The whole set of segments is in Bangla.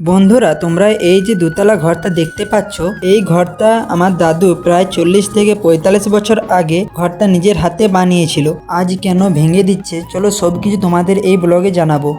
বন্ধুরা, তোমরা এই যে দোতলা ঘরটা দেখতে পাচ্ছ, এই ঘরটা আমার দাদু প্রায় 40 থেকে 45 বছর আগে ঘরটা নিজের হাতে বানিয়েছিল। আজ কেন ভেঙে দিচ্ছে, চলো সবকিছু তোমাদের এই ব্লগে জানাবো।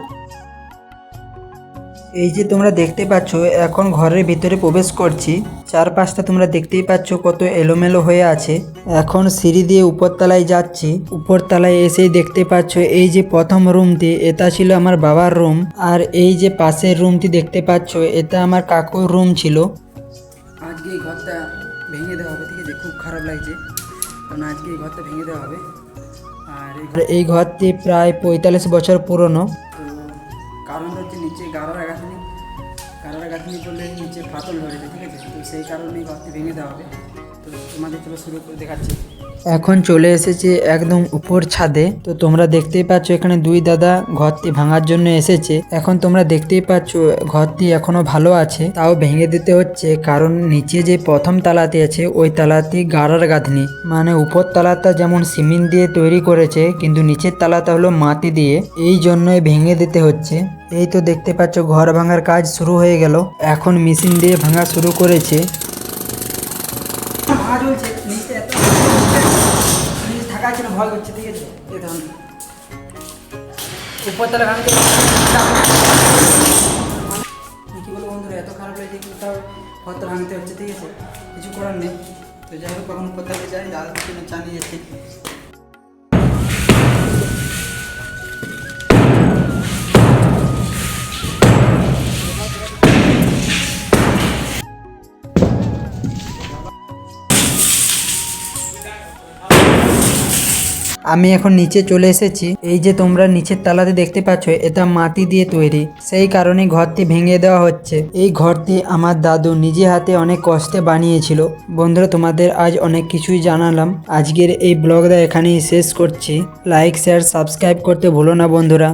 এই যে তোমরা দেখতে পাচ্ছ, এখন ঘরের ভিতরে প্রবেশ করছি। চারপাশটা তোমরা দেখতেই পাচ্ছ কত এলোমেলো হয়ে আছে। এখন সিঁড়ি দিয়ে উপরতলায় যাচ্ছি। উপরতলায় এসেই দেখতে পাচ্ছ এই যে প্রথম রুমটি, এটা ছিল আমার বাবার রুম। আর এই যে পাশের রুমটি দেখতে পাচ্ছ, এটা আমার কাকুর রুম ছিল। আজকে এই ঘরটা ভেঙে দেওয়া হবে, ঠিক আছে? খুব খারাপ লাগছে, কারণ আজকে এই ঘরটা ভেঙে দেওয়া হবে। আর এই ঘরটি প্রায় 45 বছর পুরনো। কারণ হচ্ছে নিচে গাড়ার গাঁথনি করলে নিচে ফাটল ধরেছে, ঠিক আছে? তো সেই কারণেই ঘরটি ভেঙে দেওয়া হবে। তো তোমাদের চলো শুরু করে দেখাচ্ছি। এখন চলে এসেছে একদম উপর ছাদে। তো তোমরা দেখতেই পাচ্ছ এখানে দুই দাদা ঘরটি ভাঙার জন্য এসেছে। এখন তোমরা দেখতেই পাচ্ছ ঘরটি এখনো ভালো আছে, তাও ভেঙে দিতে হচ্ছে, কারণ নিচে যে প্রথম তালাতে আছে ওই তালাটি গাড়ার গাঁথনি, মানে উপর তালাটা যেমন সিমেন্ট দিয়ে তৈরি করেছে, কিন্তু নিচের তালাটা হলো মাটি দিয়ে, এই জন্যই ভেঙে দিতে হচ্ছে। এই তো দেখতে পাচ্ছ ঘর ভাঙার কাজ শুরু হয়ে গেল। এখন মেশিন দিয়ে ভাঙা শুরু করেছে। থাকার জন্য ভয় করছে, ঠিক আছে? উপরতলা ভাঙতে কি বলবো বন্ধুরা, এত খারাপ লাগছে, কিন্তু তাও ঘরটা ভাঙতে হচ্ছে, ঠিক আছে? কিছু করার নেই। তো যাই হোক, কখন উপরতলায় যাই, দাদার জন্য চা নিয়ে যাচ্ছি। আমি এখন নিচে চলে এসেছি। এই যে তোমরা নিচের তালাতে দেখতে পাচ্ছ, এটা মাটি দিয়ে তৈরি, সেই কারণে ঘরটি ভেঙে দেওয়া হচ্ছে। এই ঘরটি আমার দাদু নিজে হাতে অনেক কষ্টে বানিয়েছিল। বন্ধুরা, তোমাদের আজ অনেক কিছুই জানালাম। আজকের এই ব্লগটা এখানেই শেষ করছি। লাইক, শেয়ার, সাবস্ক্রাইব করতে ভুলো না বন্ধুরা।